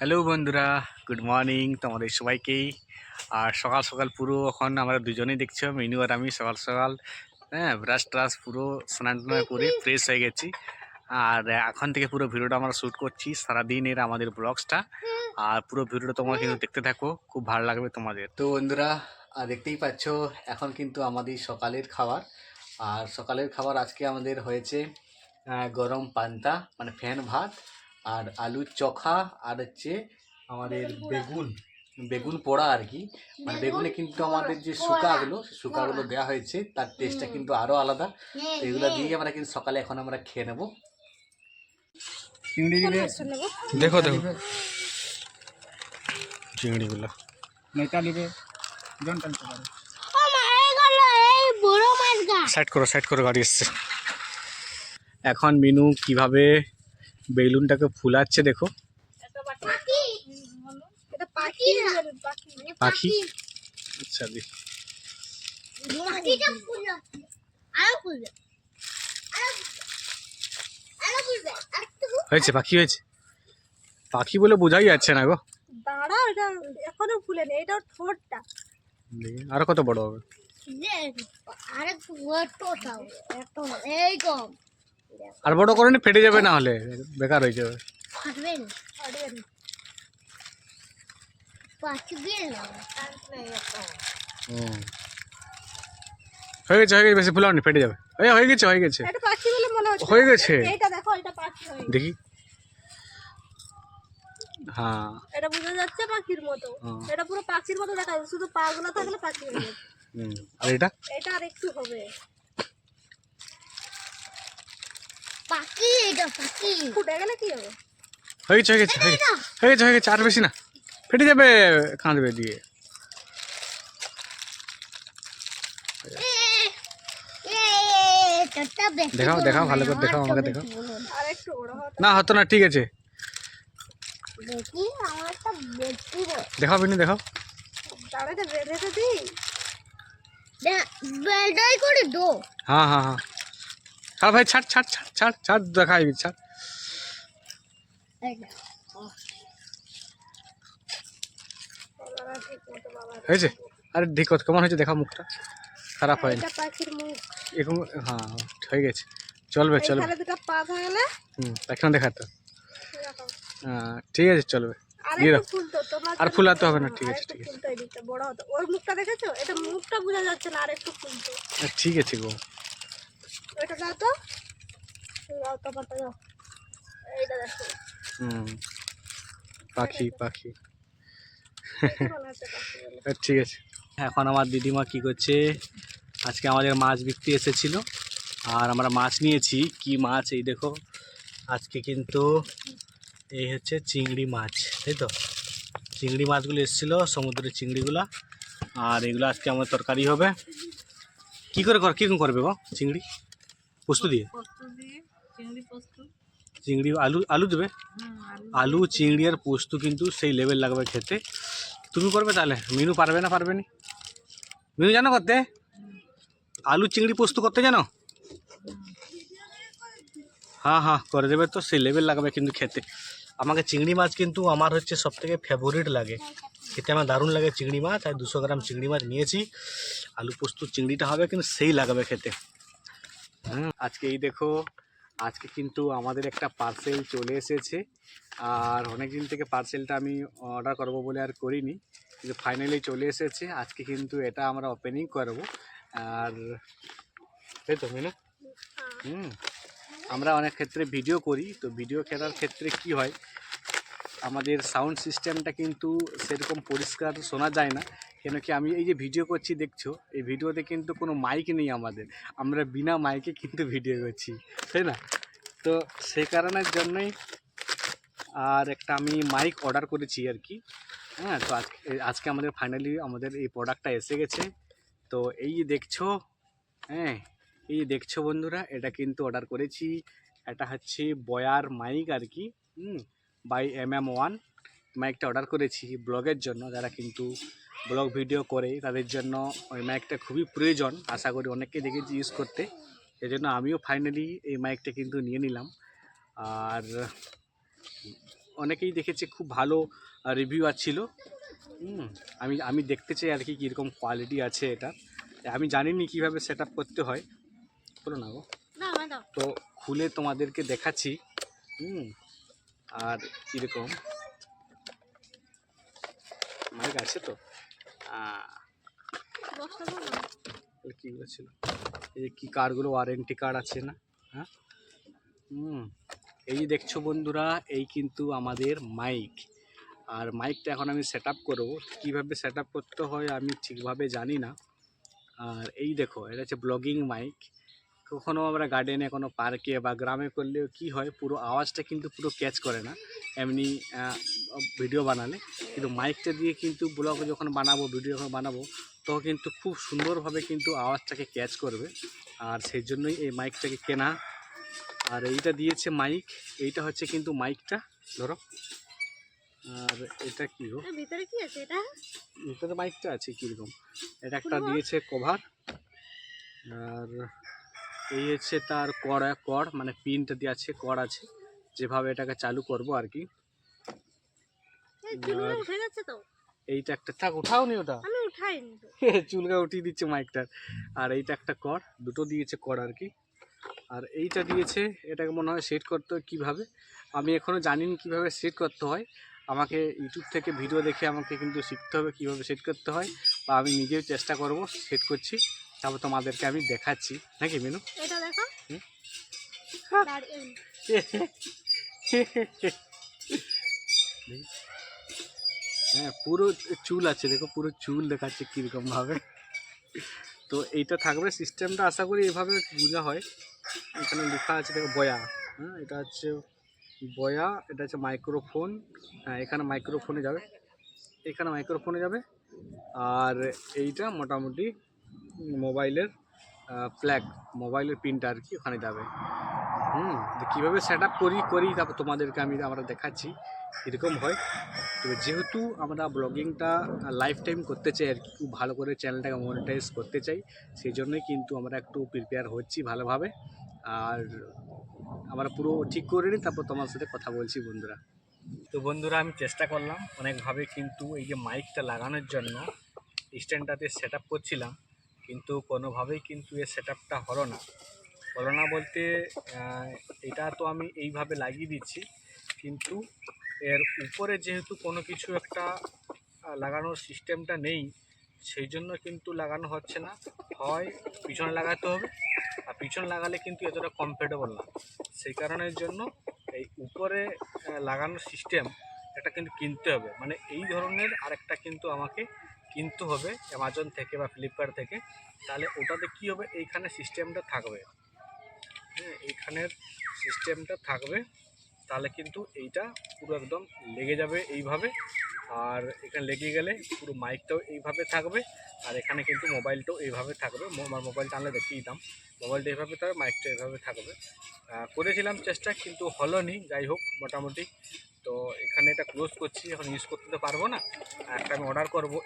Hello বন্ধুরা, good morning তোমাদের সবাইকেই। আর সকাল সকাল পুরো এখন আমরা দুজনেই দেখছো, মিনু আর আমি সকাল সকাল ব্রাশ ট্রাশ পুরো স্নান টান করে ফ্রেশ হয়ে গেছি। আর এখন থেকে পুরো ভিডিওটা আমরা শ্যুট করছি, সারাদিনের আমাদের ব্লগসটা। আর পুরো ভিডিওটা তোমরা কিন্তু দেখতে থাকো, খুব ভালো লাগবে তোমাদের। তো বন্ধুরা, দেখতেই পাচ্ছ এখন কিন্তু আমাদের সকালের খাবার। আর সকালের খাবার আজকে আমাদের হয়েছে গরম পান্তা মানে ফ্যান ভাত, আর আলুর চোখা, আর হচ্ছে আমাদের বেগুন বেগুন পোড়া আর কি। মানে বেগুনে কিন্তু আমাদের যে শুকাগুলো দেওয়া হয়েছে, তার টেস্টটা কিন্তু আরও আলাদা। তো এগুলো দিয়ে আমরা কিন্তু সকালে এখন আমরা খেয়ে নেবো। চিংড়ি দেখো দেখো চিংড়িগুলো সাইড করো গাড়ি এসছে। এখন মিনু কিভাবে বেলুনটাকে ফুলাচ্ছে দেখো। পাখি আচ্ছা হয়েছে, পাখি হয়েছে, পাখি বলে বোঝাই যাচ্ছে না গো। দাঁড়া, এটা এখনো ফুলেনি, এটা ঠোঁটটা। আরো কত বড় হবে? আর বড় করে নি, ফেটে যাবে, না হলে বেকার হয়ে যাবে। হয়ে গেছে বেশি ফুলাওনি, ফেটে যাবে। হয়ে গেছে হয়ে গেছে দেখি। হ্যাঁ, এটা বোঝা যাচ্ছে পাখির মতো। এটা পুরো পাখির মতো দেখা যাচ্ছে, শুধু পা গুলো থাকলে পাখি হয়ে যাবে। আর এটা আর একটু হবে পাখি। এটা পাখি ফুটে গেলে কি হবে? হয়ে গেছে আর বেশি না, ফেটে যাবে, কাঁদবে দিয়ে। দেখাও ভালো করে দেখাও, আমাকে দেখাও। আর একটু বড় হবে না, হতো না, ঠিক আছে, দেখি আমার একটা বেশি দেখাও বিনু, দেখাও। দাঁড়াতে বেঁধে তো দিই, বেলডাই করে দো। হ্যাঁ ছাড় ভাই, ছাড় দেখাই, ছাড়। হয়েছে? আরে দেখো কেমন হয়েছে, দেখাও মুখটা, খারাপ হয়নি পাখির মুখ এরকম। হ্যাঁ হয়ে গেছে, চলবে। দুটো পা থাকলে এখন দেখাতো। ঠিক আছে, চলবে। আর দিয়ে একটু দাও। ফুলতো তোমার, আর ফুলাতে হবে না, ঠিক আছে ফুলতো দিতে বড় হতো। ওর মুখটা দেখেছো? এটা মুখটা বোঝা যাচ্ছে না, আর একটু ফুলতো। ঠিক আছে গো। ওইটা দাও তো, দাও তোমারটা দাও। এইটা দেখো, পাখি মনে হচ্ছে পাখি বলে। ঠিক আছে। এখন আমার দিদিমা কি করছে, আজকে আমাদের মাছ বিক্রি এসেছিল, আর আমরা মাছ নিয়েছি। কি মাছ এই দেখো, আজকে কিন্তু এই হচ্ছে চিংড়ি মাছ, তাই তো। চিংড়ি মাছগুলো এসেছিলো, সমুদ্রের চিংড়িগুলো, আর এগুলো আজকে আমার তরকারি হবে। কী করবে গো চিংড়ি? পোস্ত দিয়ে চিংড়ি, আলু দেবে। আলু, চিংড়ি আর পোস্ত কিন্তু সেই লেভেল লাগবে খেতে। তুমি করবে তাহলে? মিনু পারবে না? পারবে নি? মিনু জানো করতে? আলু চিংড়ি পোস্ত করতে জানো? হ্যাঁ করে দেবে তো, সেই লেভেল লাগবে কিন্তু খেতে। আমাকে চিংড়ি মাছ কিন্তু আমার হচ্ছে সবথেকে ফেভারিট লাগে খেতে, আমার দারুণ লাগে চিংড়ি মাছ। আর 200 গ্রাম চিংড়ি মাছ নিয়েছি, আলু পোস্ত চিংড়িটা হবে কিন্তু সেই লাগবে খেতে। আজকে এই দেখো, আজকে কিন্তু আমাদের একটা পার্সেল চলে এসেছে। আর অনেক দিন থেকে পার্সেলটা আমি অর্ডার করব বলে আর করিনি, কিন্তু ফাইনালি চলে এসেছে। আজকে কিন্তু এটা আমরা ওপেনিং করব। আর তাই তো মিনু? আমরা অনেক ক্ষেত্রে ভিডিও করি, তো ভিডিও করার ক্ষেত্রে কি হয়, আমাদের সাউন্ড সিস্টেমটা কিন্তু সেরকম পরিষ্কার শোনা যায় না। কেন কি, আমি এই যে ভিডিও করছি দেখছো, এই ভিডিওতে কিন্তু কোনো মাইক নেই আমাদের, আমরা বিনা মাইকে কিন্তু ভিডিও করছি, তাই না? তো সেই কারণের জন্যই আর একটা আমি মাইক অর্ডার করেছি আর কি। তো আজকে আমাদের ফাইনালি আমাদের এই প্রোডাক্টটা এসে গেছে। তো এই যে দেখছো, এই দেখছো বন্ধুরা, এটা কিন্তু অর্ডার করেছি। এটা হচ্ছে বয়ার মাইক আর কি, বাই MM1 মাইকটা অর্ডার করেছি ব্লগের জন্য। যারা কিন্তু ব্লগ ভিডিও করে তাদের জন্য ওই মাইকটা খুবই প্রয়োজন, আশা করি অনেককে দেখেছি ইউজ করতে। এই জন্য আমিও ফাইনালি এই মাইকটা কিন্তু নিয়ে নিলাম। আর অনেকেই দেখেছে খুব ভালো রিভিউ আসছিল। আমি দেখতে চাই আর কি কীরকম কোয়ালিটি আছে এটা। আমি জানিনি কীভাবে সেট আপ করতে হয়, বলো না গো। না ম্যাডাম, তো খুলে তোমাদেরকে দেখাচ্ছি আর কীরকম মাইক আছে। তো বক্সটা দাও না। কীগুলো ছিল, এই যে কী কার্ডগুলো, ওয়ারেন্টি কার্ড আছে না? হ্যাঁ, এই যে দেখছো বন্ধুরা, এই কিন্তু আমাদের মাইক। আর মাইকটা এখন আমি সেট আপ করবো, কীভাবে সেট আপ করতে হয় আমি ঠিকভাবে জানি না। আর এই দেখো, এটা হচ্ছে ব্লগিং মাইক। কখনও আমরা গার্ডেনে, কোনো পার্কে বা গ্রামে করলেও কী হয়, পুরো আওয়াজটা কিন্তু পুরো ক্যাচ করে না এমনি ভিডিও বানালে। কিন্তু মাইকটা দিয়ে কিন্তু ব্লগ যখন বানাবো, ভিডিও যখন বানাবো, তখন কিন্তু খুব সুন্দরভাবে কিন্তু আওয়াজটাকে ক্যাচ করবে। আর সেই জন্যই এই মাইকটাকে কেনা। আর এইটা দিয়েছে মাইক, এইটা হচ্ছে কিন্তু মাইকটা, ধরো। আর এটা কি গো, এর ভিতরে কি আছে এটা? ভিতরে মাইকটা আছে কীরকম, এটা একটা দিয়েছে কভার। আর এই হচ্ছে তার কড়, মানে পিনটা দিয়ে আছে, কড় আছে, যেভাবে এটাকে চালু করব আর কি। এই চুলগুলো উঠে গেছে তো। এইটা একটা, থাক উঠাও নি ওটা, আমি উঠাইনি তো। চুলকা উঠিয়ে দিচ্ছে মাইকটার। আর এইটা একটা কড়, দুটো দিয়েছে কড় আর কি। আর এইটা দিয়েছে, এটাকে মনে হয় সেট করতে হয় কীভাবে, আমি এখনও জানিনি কীভাবে সেট করতে হয়। আমাকে ইউটিউব থেকে ভিডিও দেখে আমাকে কিন্তু শিখতে হবে কীভাবে সেট করতে হয়, বা আমি নিজেও চেষ্টা করব, সেট করছি, তারপর তোমাদেরকে আমি দেখাচ্ছি, নাকি মিনু? এটা দেখো। হুম? হ্যাঁ, পুরো চুল আছে, দেখো পুরো চুল দেখাচ্ছে কীরকমভাবে। তো এইটা থাকবে সিস্টেমটা, আশা করি এভাবে বোঝা হয়। এখানে লেখা আছে দেখো বয়া, হ্যাঁ, এটা হচ্ছে বয়া, এটা হচ্ছে মাইক্রোফোন। হ্যাঁ, এখানে মাইক্রোফোনে যাবে, এখানে মাইক্রোফোনে যাবে। আর এইটা মোটামুটি মোবাইলের ফ্ল্যাগ, মোবাইলের পিনটা আর কি ওখানে যাবে। কীভাবে সেট আপ করি তারপর তোমাদেরকে আমরা দেখাচ্ছি কীরকম হয়। তো যেহেতু আমরা ব্লগিংটা লাইফ টাইম করতে চাই আর কি, খুব ভালো করে চ্যানেলটাকে মনিটাইজ করতে চাই, সেই জন্যই কিন্তু আমরা একটু প্রিপেয়ার হচ্ছি ভালোভাবে। আর আমরা পুরো ঠিক করে নিই, তারপর তোমার সাথে কথা বলছি বন্ধুরা। তো বন্ধুরা, আমি চেষ্টা করলাম অনেকভাবে, কিন্তু এই যে মাইকটা লাগানোর জন্য স্ট্যান্ডটাতে সেট আপ করছিলাম, কিন্তু কোনোভাবেই কিন্তু এর সেট আপটা হলো না বলতে এটা তো আমি এইভাবে লাগিয়ে দিচ্ছি, কিন্তু এর উপরে যেহেতু কোনো কিছু একটা লাগানোর সিস্টেমটা নেই, সেই জন্য কিন্তু লাগানো হচ্ছে না। হয় পিছনে লাগাতে হবে, আর পিছনে লাগালে কিন্তু এতটা কমফোর্টেবল না, সেই কারণের জন্য এই উপরে লাগানোর সিস্টেম এটা কিন্তু কিনতে হবে। মানে এই ধরনের আরেকটা কিন্তু আমাকে কিনতে হবে অ্যামাজন থেকে বা ফ্লিপকার্ট থেকে, তাহলে ওটাতে কী হবে, এইখানে সিস্টেমটা থাকবে, হ্যাঁ, এইখানের সিস্টেমটা থাকবে, তাহলে কিন্তু এইটা পুরো একদম লেগে যাবে এইভাবে। আর এখানে লেগে গেলে পুরো মাইকটাও এইভাবে থাকবে, আর এখানে কিন্তু মোবাইলটাও এইভাবে থাকবে। আমার মোবাইলটা আনলে দেখিয়ে দিতাম, মোবাইলটা এইভাবে থাকবে, মাইকটা এইভাবে থাকবে। করেছিলাম চেষ্টা, কিন্তু হলো নি। যাই হোক, মোটামুটি তো এখানে এটা ক্লোজ করছি, এখন ইউজ করতে তো পারবো না। একটা আমি অর্ডার করবো,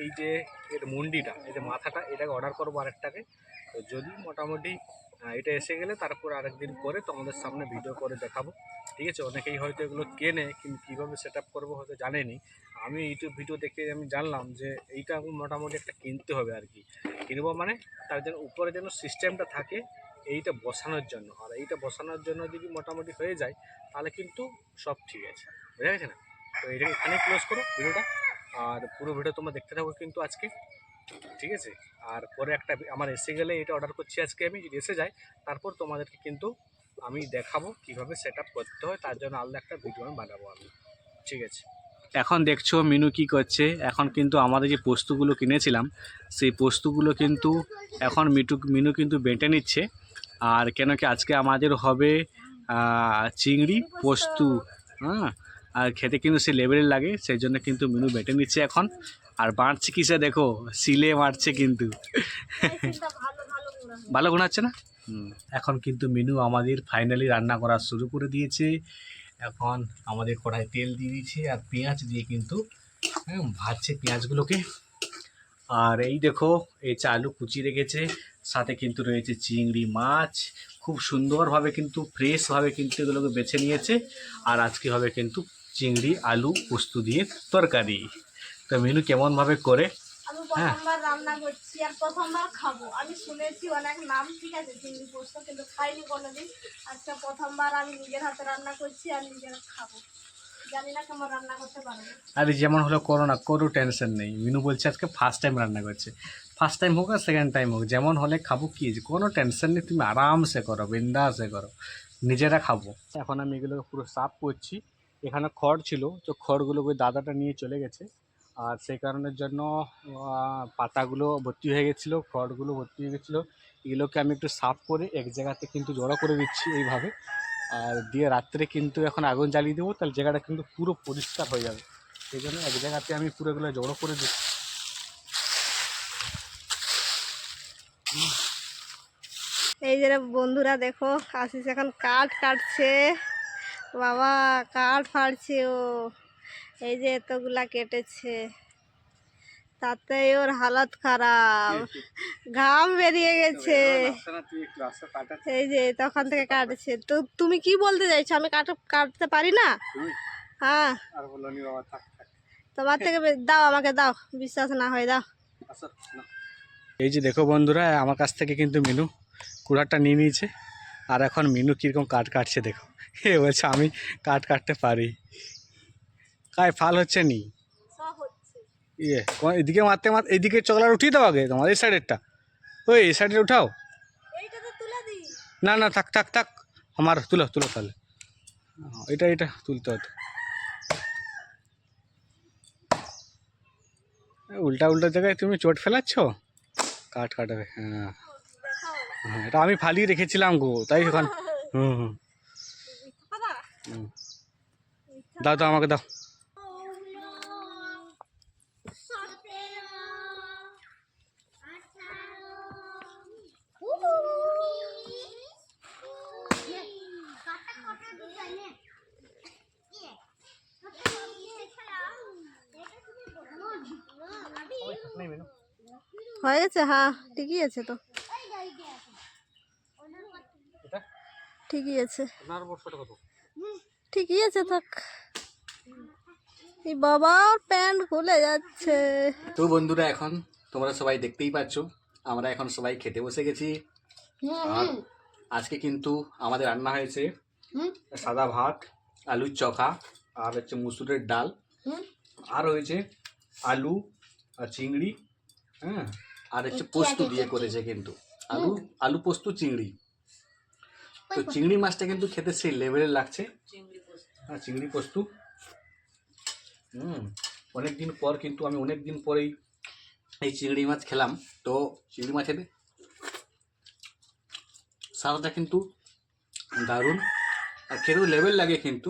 এই যে এর মুন্ডিটা, এই যে মাথাটা, এটাকে অর্ডার করবো আরেকটাকে। তো যদি মোটামুটি এটা এসে গেলে তারপর আরেকদিন পরে তোমাদের সামনে ভিডিও করে দেখাবো, ঠিক আছে? অনেকেই হয়তো এগুলো কেনে, কিন্তু কীভাবে সেট আপ করবো হয়তো জানেনি। আমি ইউটিউব ভিডিও দেখে আমি জানলাম যে এইটা মোটামুটি একটা কিনতে হবে আর কি। কিনবো মানে তার জন্য উপরে যেন সিস্টেমটা থাকে এইটা বসানোর জন্য, আর এইটা বসানোর জন্য যদি মোটামুটি হয়ে যায় তাহলে কিন্তু সব ঠিক আছে, বুঝা গেছে না? তো এইটাকে এখানেই ক্লোজ করো ভিডিওটা, আর পুরো ভিডিও তোমরা দেখতে থাকো কিন্তু আজকে, ঠিক আছে? আর পরে একটা আমার এসে গেলে, এটা অর্ডার করছি আজকে আমি, যদি এসে যায় তারপর তোমাদেরকে কিন্তু আমি দেখাবো কীভাবে সেট আপ করতে হয়, তার জন্য আলাদা একটা ভিডিও আমি বানাবো আমি, ঠিক আছে? এখন দেখছো মিনু কি করছে। এখন কিন্তু আমাদের যে পোস্তগুলো কিনেছিলাম, সেই পোস্তগুলো কিন্তু এখন মিনু কিন্তু বেটে নিচ্ছে। আর কেন কি আজকে আমাদের হবে চিংড়ি পোস্ত, হ্যাঁ, আর খেতে কিন্তু সে লেভেলের লাগে, সেই জন্য কিন্তু মিনু বেটে নিচ্ছে এখন। আর বাড়ছে কিসে দেখো, সিলে মারছে কিন্তু, ভালো গুণাচ্ছে না। এখন কিন্তু মিনু আমাদের ফাইনালি রান্না করা শুরু করে দিয়েছে। এখন আমাদের কড়াই তেল দিয়ে দিয়েছে, আর পেঁয়াজ দিয়ে কিন্তু ভাজছে পেঁয়াজগুলোকে। আর এই দেখো, এই আলু কুচি রেখেছে, সাথে কিন্তু রয়েছে চিংড়ি মাছ, খুব সুন্দরভাবে কিন্তু ফ্রেশভাবে কিন্তু এগুলোকে বেছে নিয়েছে। আর আজকে হবে কিন্তু চিংড়ি আলু পোস্ত দিয়ে তরকারি। তো মিনু কেমনভাবে করে আমি প্রথমবার রান্না করছি আর প্রথমবার খাবো। আমি শুনেছি অনেক নাম, ঠিক আছে, চিংড়ি পোস্ত, কিন্তু খাইনি কোনোদিন। আজকে প্রথমবার আমি নিজের হাতে রান্না করছি আর নিজের খাবো। জানি না কেমন রান্না করতে পারবো। আরে যেমন হলো করো না, কোনো টেনশন নেই। মিনু বলছে আজকে ফার্স্ট টাইম রান্না করছে, ফার্স্ট টাইম হোক আর সেকেন্ড টাইম হোক, যেমন হলে খাবো, কি কোনো টেনশন নেই, তুমি আরামসে করো, বিন্দাসে করো, নিজেরা খাবো। এখন আমি এগুলোকে পুরো সাফ করছি। এখানে খড় ছিল, তো খড়গুলো ওই দাদাটা নিয়ে চলে গেছে, আর সেই কারণের জন্য পাতাগুলো ভর্তি হয়ে গেছিলো, খড়গুলো ভর্তি হয়ে গেছিলো। এগুলোকে আমি একটু সাফ করে এক জায়গাতে কিন্তু জড়ো করে দিচ্ছি এইভাবে, আর দিয়ে রাত্রে কিন্তু এখন আগুন জ্বালিয়ে দেবো, তাহলে জায়গাটা কিন্তু পুরো পরিষ্কার হয়ে যাবে। সেই জন্য এক জায়গাতে আমি পুরো এগুলো জড়ো করে দিচ্ছি। এই যে বন্ধুরা দেখো, আশিস এখন কাঠ কাটছে। বাবা কাঠ ফাড়ছে ও, এই যে এতগুলা কেটেছে, তাতে ওর হালত খারাপ, ঘাম বেরিয়ে গেছে। এই যে তখন থেকে কাটছে। তো তুমি কি বলতে চাইছো, আমি কাটতে পারি না? হ্যাঁ, তোমার থেকে দাও, আমাকে দাও, বিশ্বাস না হয় দাও। এই যে দেখো বন্ধুরা, আমার কাছ থেকে কিন্তু মিনু কুড়াটা নিয়ে নিয়েছে, আর এখন মিনু কীরকম কাঠ কাটছে দেখো। এ বলছে আমি কাঠ কাটতে পারি, কায় ফাল হচ্ছে নি ইয়ে এদিকে মারতে মারতে এইদিকে চকলার উঠিয়ে দাও আগে, তোমার এই সাইডেরটা, ওই এই সাইডের উঠাও। না না থাক থাক থাক, আমার তুলো তুলো তাহলে, এটা এটা তুলতে হতো। উল্টা উল্টা জায়গায় তুমি চোট ফেলাচ্ছ, কাঠ কাটাবে। হ্যাঁ হ্যাঁ, এটা আমি ফালিয়ে রেখেছিলাম গো, তাই এখন হুম হুম হুম, দাও দাও আমাকে দাও। হয়ে গেছে? হ্যাঁ ঠিকই আছে, তো ঠিকই আছে, ঠিকই আছে থাক। এই বাবার প্যান্ট খুলে যাচ্ছে। তো বন্ধুরা, এখন তোমরা সবাই দেখতেই পাচ্ছ, আমরা এখন সবাই খেতে বসে গেছি। আর আজকে কিন্তু আমাদের রান্না হয়েছে সাদা ভাত, আলুর চখা, আর হচ্ছে মুসুরের ডাল, আর হয়েছে আলু আর চিংড়ি, হ্যাঁ, আর হচ্ছে পোস্ত দিয়ে করেছে কিন্তু, আলু পোস্ত চিংড়ি। তো চিংড়ি মাছটা কিন্তু খেতে সেই লেভেলের লাগছে, হ্যাঁ চিংড়ি পোস্ত। অনেকদিন পর কিন্তু আমি অনেকদিন পরেই এই চিংড়ি মাছ খেলাম। তো চিংড়ি মাছের স্বাদটা কিন্তু দারুণ, আর খেতেও লেভেল লাগে কিন্তু।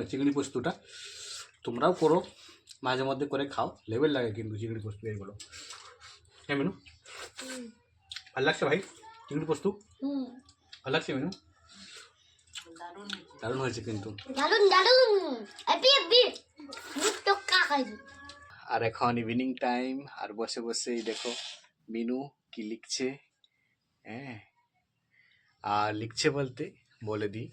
চিংড়ি পোস্তটা তোমরাও করো, মাঝে মধ্যে করে খাও, লেভেল লাগে কিন্তু চিংড়ি পোস্ত এইগুলো। হ্যাঁ মিনু, ভালো লাগছে ভাই চিংড়ি পোস্ত? ভালো লাগছে মিনু? দারুণ হয়েছে কিন্তু, আর এখন ইভিনিং টাইম, আর বসে বসেই দেখো মিনু কি লিখছে। হ্যাঁ, আর লিখছে বলতে বলে দিই,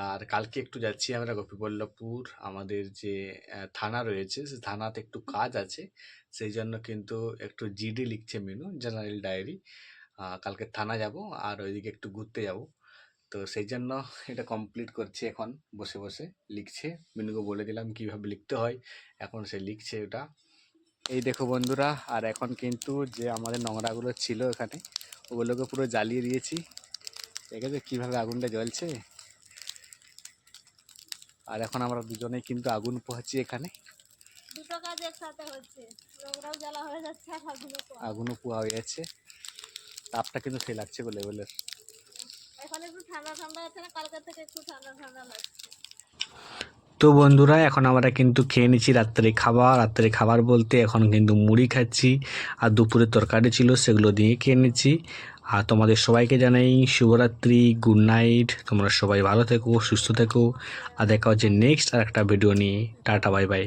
আর কালকে একটু যাচ্ছি আমরা গোপীবল্লভপুর, আমাদের যে থানা রয়েছে সে থানাতে একটু কাজ আছে, সেই জন্য কিন্তু একটু জিডি লিখছে মিনু, জেনারেল ডায়েরি। কালকে থানা যাব আর ওইদিকে একটু ঘুরতে যাব, তো সেই জন্য এটা কমপ্লিট করছি, এখন বসে বসে লিখছে। মিনুকে বলে দিলাম কীভাবে লিখতে হয়, এখন সে লিখছে ওটা। এই দেখো বন্ধুরা, আর এখন কিন্তু যে আমাদের নোংরাগুলো ছিল এখানে, ওগুলোকে পুরো জ্বালিয়ে দিয়েছি, দেখেছো কীভাবে আগুনটা জ্বলছে। আর এখন আমরা দুজনেই কিন্তু আগুন পোহাচ্ছি এখানে, দুটো কাজ একসাথে হচ্ছে, নোংরাও জ্বালা হয়ে যাচ্ছে আর আগুনও পোহা হয়ে যাচ্ছে। তাপটা কিন্তু সেই লাগছে গো লেভেলের। এখন একটু ঠান্ডা ঠান্ডা আছে না, কালকে থেকে একটু ঠান্ডা ঠান্ডা লাগছে। তো বন্ধুরা, এখন আমরা কিন্তু খেয়ে নিচ্ছি রাত্রে খাবার। রাত্রে খাবার বলতে এখন কিন্তু মুড়ি খাচ্ছি, আর দুপুরে তরকারি ছিল সেগুলো দিয়ে খেয়ে নিচ্ছি। আর তোমাদের সবাইকে জানাই শুভরাত্রি, গুড নাইট, তোমরা সবাই ভালো থেকো, সুস্থ থেকো, আর দেখা হচ্ছে নেক্সট আর একটা ভিডিও নিয়ে। Tata, bye bye.